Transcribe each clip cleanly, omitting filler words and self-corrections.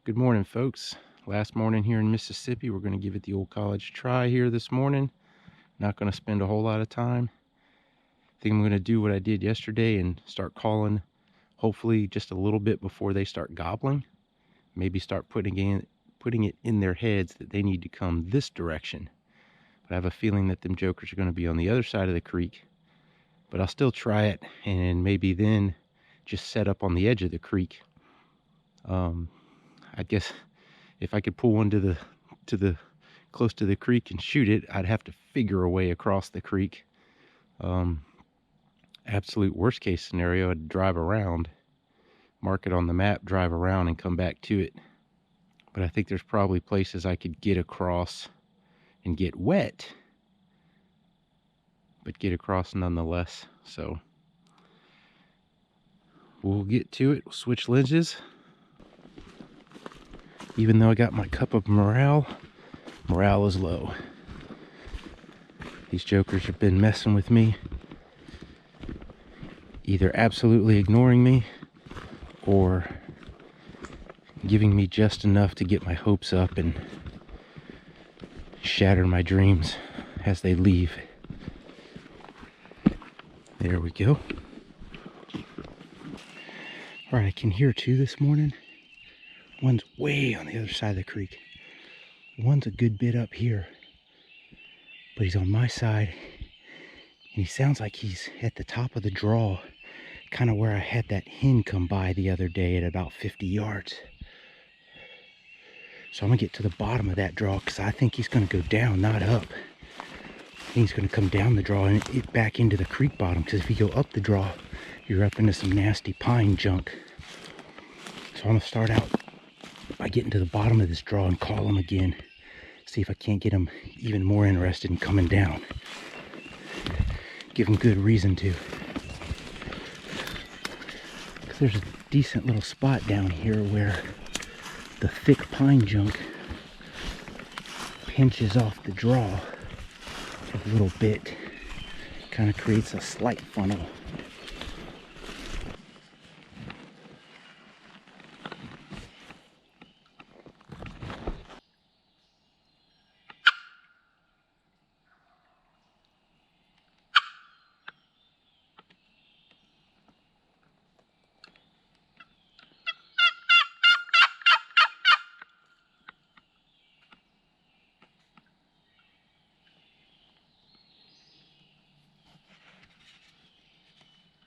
Good morning, folks. Last morning here in Mississippi. We're going to give it the old college try here this morning. Not going to spend a whole lot of time. I think I'm going to do what I did yesterday and start calling, hopefully just a little bit before they start gobbling. Maybe start putting it in their heads that they need to come this direction. But I have a feeling that them jokers are going to be on the other side of the creek. But I'll still try it, and maybe then just set up on the edge of the creek. I guess if I could pull one to the close to the creek and shoot it, I'd have to figure a way across the creek. Absolute worst case scenario, I'd drive around, mark it on the map, drive around and come back to it. But I think there's probably places I could get across and get wet, but get across nonetheless. So we'll get to it. We'll switch lenses. Even though I got my cup of morale is low. These jokers have been messing with me, either absolutely ignoring me or giving me just enough to get my hopes up and shatter my dreams as they leave. There we go. All right, I can hear two this morning. One's way on the other side of the creek. One's a good bit up here, but he's on my side, and he sounds like he's at the top of the draw, kind of where I had that hen come by the other day at about 50 yards. So I'm gonna get to the bottom of that draw because I think he's gonna go down, not up. I think he's gonna come down the draw and it back into the creek bottom, because if you go up the draw, you're up into some nasty pine junk. So I'm gonna start out by getting to the bottom of this draw and call him again. See if I can't get him even more interested in coming down. Give him good reason to. Because there's a decent little spot down here where the thick pine junk pinches off the draw a little bit. Kind of creates a slight funnel.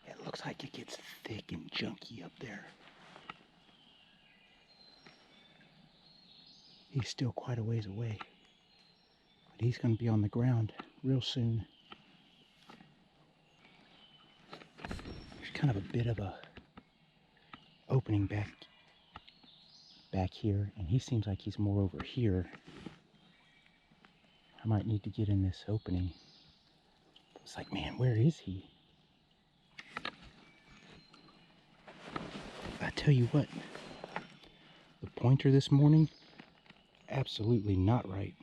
It looks like it gets thick and junky up there. He's still quite a ways away, but he's going to be on the ground real soon. There's kind of a bit of a opening back here, and he seems like he's more over here. I might need to get in this opening. It's like, man, where is he? I tell you what, the pointer this morning, absolutely not right.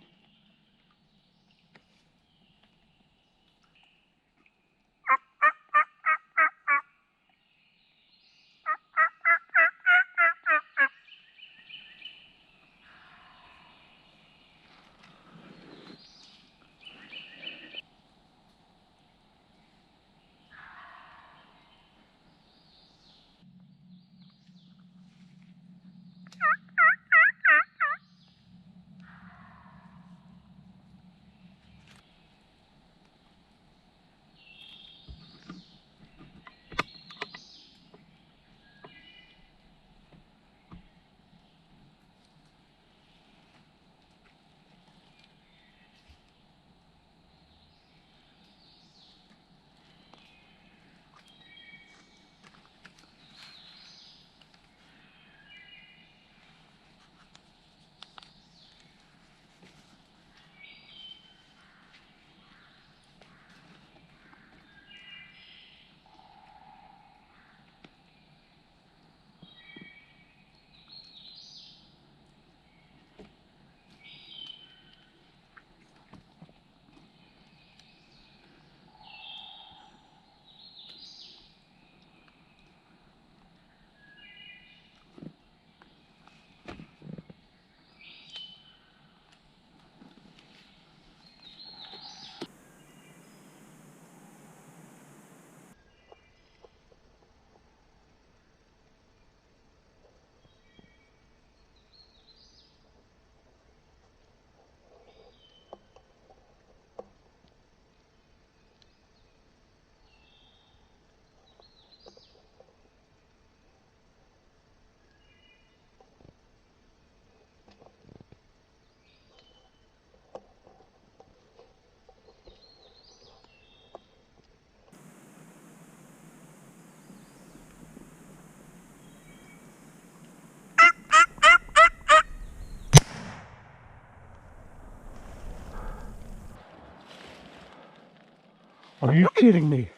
Are you kidding me?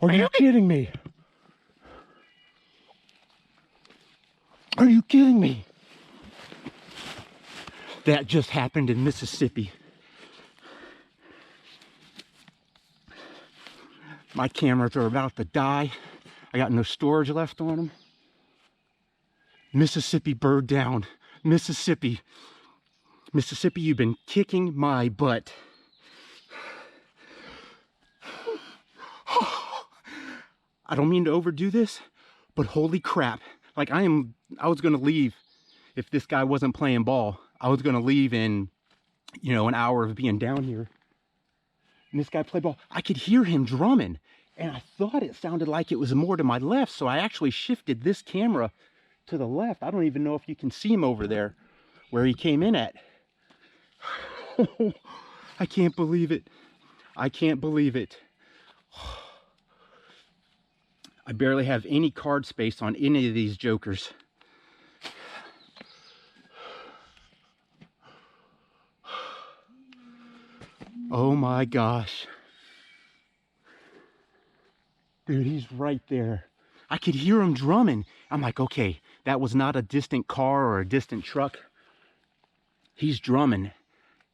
Are you kidding me? Are you kidding me? That just happened in Mississippi. My cameras are about to die. I got no storage left on them. Mississippi bird down. Mississippi. Mississippi, you've been kicking my butt. I don't mean to overdo this, but holy crap. Like I was gonna leave if this guy wasn't playing ball. I was gonna leave in, you know, an hour of being down here. And this guy played ball. I could hear him drumming. And I thought it sounded like it was more to my left. So I actually shifted this camera to the left. I don't even know if you can see him over there where he came in at. I can't believe it. I can't believe it. I barely have any card space on any of these jokers. Oh my gosh. Dude, he's right there. I could hear him drumming. I'm like, okay, that was not a distant car or a distant truck. He's drumming,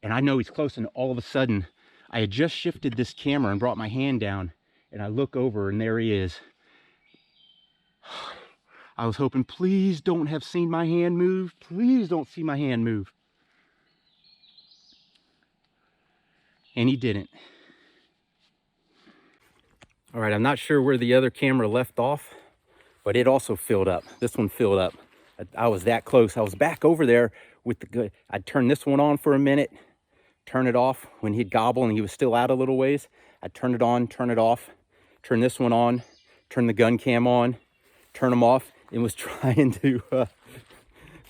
and I know he's close, and all of a sudden, I had just shifted this camera and brought my hand down, and I look over, and there he is. I was hoping, please don't have seen my hand move. Please don't see my hand move. And he didn't. All right, I'm not sure where the other camera left off, but it also filled up. This one filled up. I was that close. I was back over there with the good. I'd turn this one on for a minute, turn it off when he'd gobble and he was still out a little ways. I'd turn it on, turn it off, turn this one on, turn the gun cam on, turn them off, and was trying to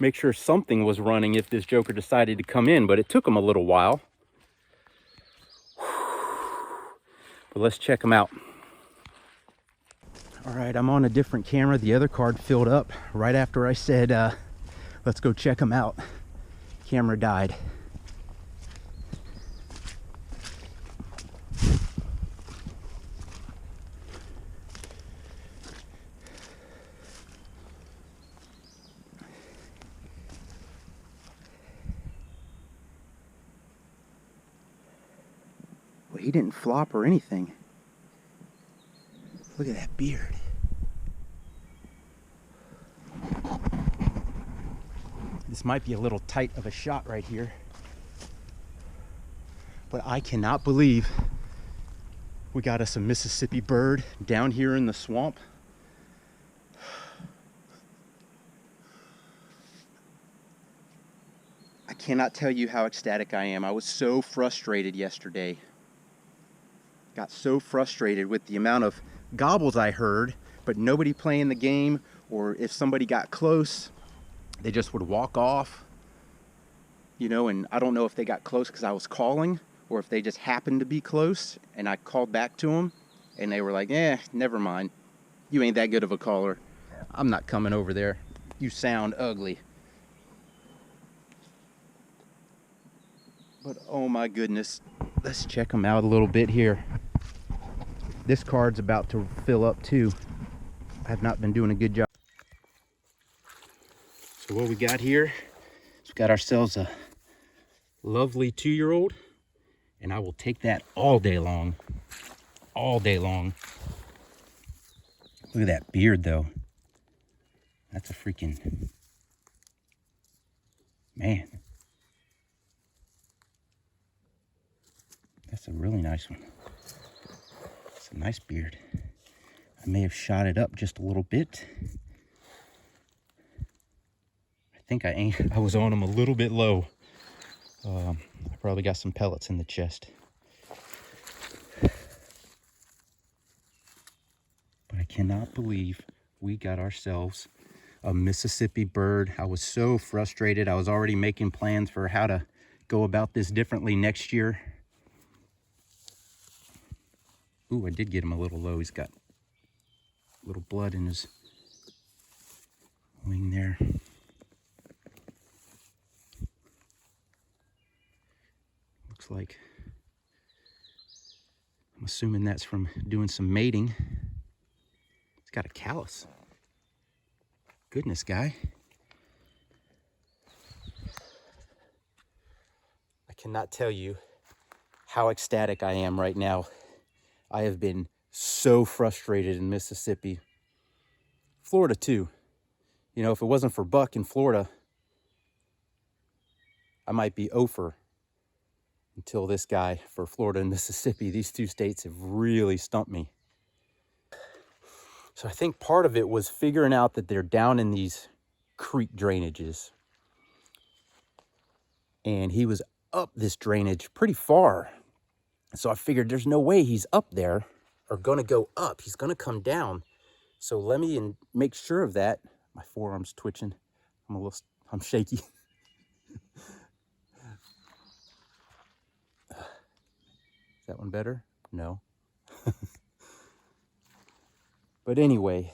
make sure something was running if this joker decided to come in, but it took him a little while. But let's check them out. All right, I'm on a different camera. The other card filled up right after I said, let's go check them out. Camera died. Well, he didn't flop or anything. Look at that beard. This might be a little tight of a shot right here, but I cannot believe we got us a Mississippi bird down here in the swamp. I cannot tell you how ecstatic I am. I was so frustrated yesterday. Got so frustrated with the amount of gobbles I heard, but nobody playing the game, or if somebody got close, they just would walk off, you know, and I don't know if they got close because I was calling or if they just happened to be close and I called back to them and they were like, never mind. You ain't that good of a caller. I'm not coming over there. You sound ugly. But oh my goodness, let's check them out a little bit here. This card's about to fill up too. I have not been doing a good job. So what we got here is we got ourselves a lovely 2-year-old, and I will take that all day long. All day long. Look at that beard though. That's a freaking, man. That's a really nice one. It's a nice beard. I may have shot it up just a little bit. I think I was on him a little bit low. I probably got some pellets in the chest. But I cannot believe we got ourselves a Mississippi bird. I was so frustrated. I was already making plans for how to go about this differently next year. Ooh, I did get him a little low. He's got a little blood in his wing there. Looks like I'm assuming that's from doing some mating. It's got a callus. Goodness, guy. I cannot tell you how ecstatic I am right now. I have been so frustrated in Mississippi. Florida too. You know, if it wasn't for buck in Florida, I might be over until this guy for Florida and Mississippi. These two states have really stumped me. So I think part of it was figuring out that they're down in these creek drainages. And he was up this drainage pretty far. So I figured there's no way he's up there or gonna go up. He's gonna come down. So let me make sure of that. My forearm's twitching. I'm shaky. Is that one better? No. But anyway,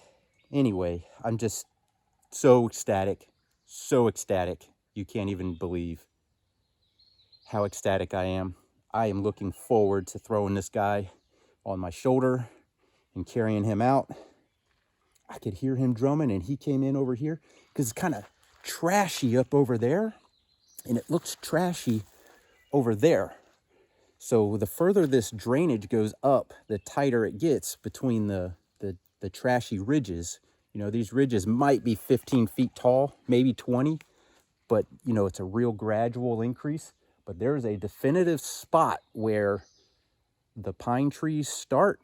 I'm just so ecstatic. You can't even believe how ecstatic I am. I am looking forward to throwing this guy on my shoulder and carrying him out. I could hear him drumming, and he came in over here because it's kind of trashy up over there, and it looks trashy over there. So the further this drainage goes up, the tighter it gets between the trashy ridges. You know, these ridges might be 15 feet tall, maybe 20, but you know, it's a real gradual increase. But there's a definitive spot where the pine trees start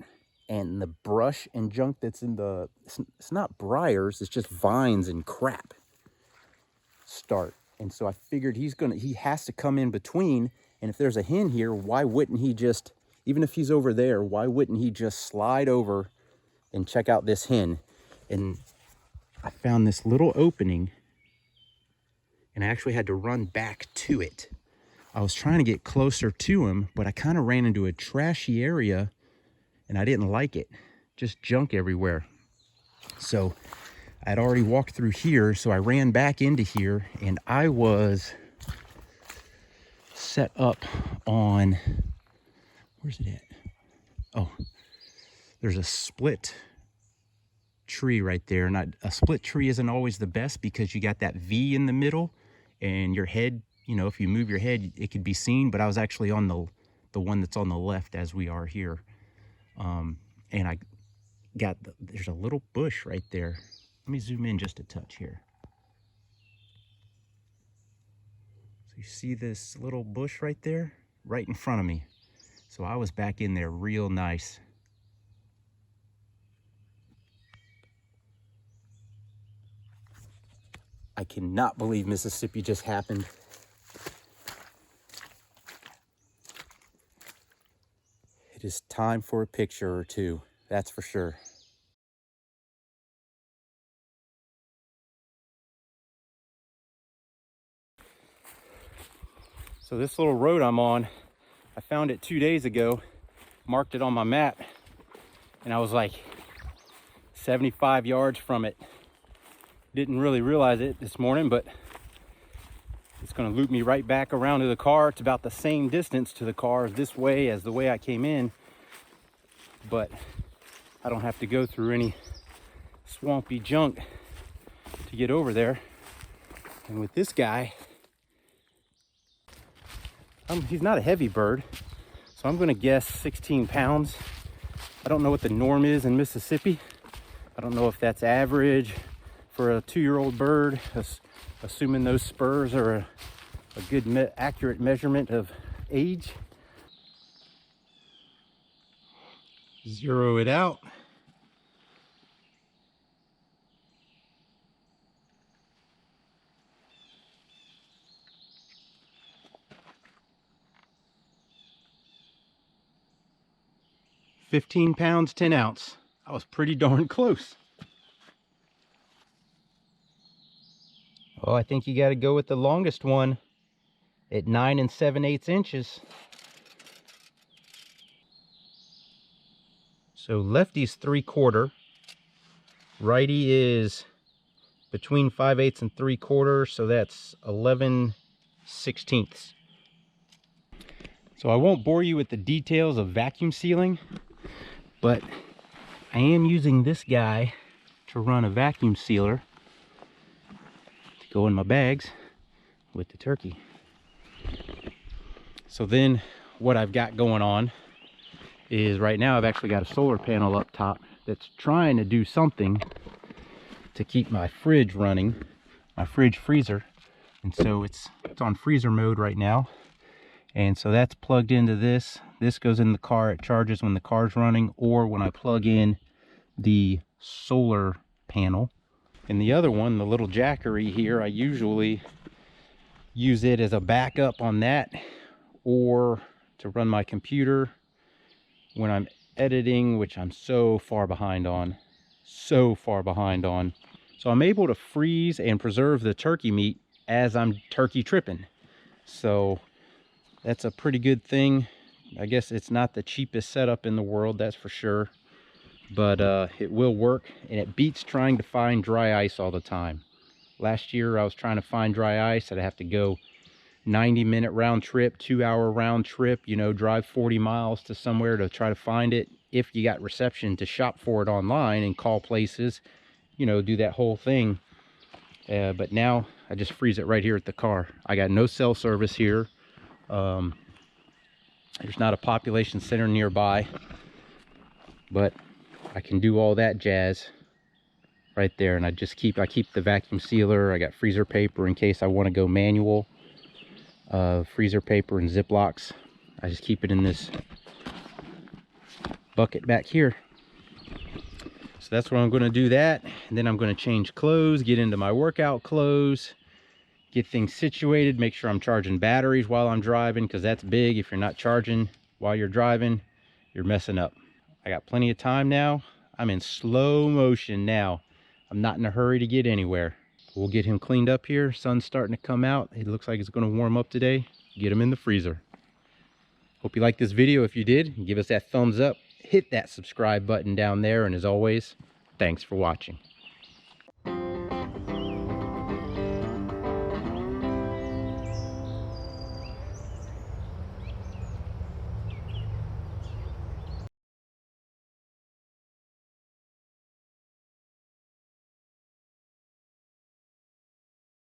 and the brush and junk that's in the, it's not briars, it's just vines and crap start. And so I figured he has to come in between. And if there's a hen here, why wouldn't he just, even if he's over there, why wouldn't he just slide over and check out this hen? And I found this little opening, and I actually had to run back to it. I was trying to get closer to him, but I kind of ran into a trashy area, and I didn't like it. Just junk everywhere. So I'd already walked through here, so I ran back into here, and I was set up on, where's it at? Oh, there's a split tree right there. Not a split tree isn't always the best because you got that V in the middle, and your head, you know, if you move your head, it could be seen. But I was actually on the one that's on the left as we are here. And I got, there's a little bush right there. Let me zoom in just a touch here. So you see this little bush right there? Right in front of me. So I was back in there real nice. I cannot believe Mississippi just happened. It is time for a picture or two, that's for sure. So this little road I'm on, I found it 2 days ago, marked it on my map, and I was like 75 yards from it. Didn't really realize it this morning, but it's gonna loop me right back around to the car. It's about the same distance to the car this way as the way I came in, but I don't have to go through any swampy junk to get over there. And with this guy, he's not a heavy bird, so I'm gonna guess 16 pounds. I don't know what the norm is in Mississippi. I don't know if that's average for a 2-year-old bird, assuming those spurs are a good accurate measurement of age. Zero it out. £15, 10 ounce. I was pretty darn close. Oh, I think you got to go with the longest one at 9 7/8 inches. So lefty's 3/4. Righty is between 5/8 and 3/4, so that's 11/16. So I won't bore you with the details of vacuum sealing, but I am using this guy to run a vacuum sealer to go in my bags with the turkey. So then what I've got going on is right now I've actually got a solar panel up top that's trying to do something to keep my fridge running, my fridge freezer. And so it's on freezer mode right now. And so that's plugged into this. This goes in the car, it charges when the car's running or when I plug in the solar panel. And the other one, the little Jackery here, I usually use it as a backup on that or to run my computer when I'm editing, which I'm so far behind on. So I'm able to freeze and preserve the turkey meat as I'm turkey tripping. So that's a pretty good thing. I guess it's not the cheapest setup in the world, that's for sure, but it will work, and it beats trying to find dry ice all the time. Last year I was trying to find dry ice. I'd have to go 90-minute round trip, 2-hour round trip, you know, drive 40 miles to somewhere to try to find it. If you got reception, to shop for it online and call places, you know, do that whole thing. But now I just freeze it right here at the car. I got no cell service here. There's not a population center nearby, but I can do all that jazz right there. And I keep the vacuum sealer. I got freezer paper in case I want to go manual. Freezer paper and Ziplocs. I just keep it in this bucket back here. So that's what I'm going to do that, and then I'm going to change clothes, get into my workout clothes, get things situated, make sure I'm charging batteries while I'm driving, because that's big. If you're not charging while you're driving, you're messing up. I got plenty of time now. I'm in slow motion now. I'm not in a hurry to get anywhere. We'll get him cleaned up here. Sun's starting to come out. It looks like it's going to warm up today. Get him in the freezer. Hope you liked this video. If you did, give us that thumbs up. Hit that subscribe button down there. And as always, thanks for watching.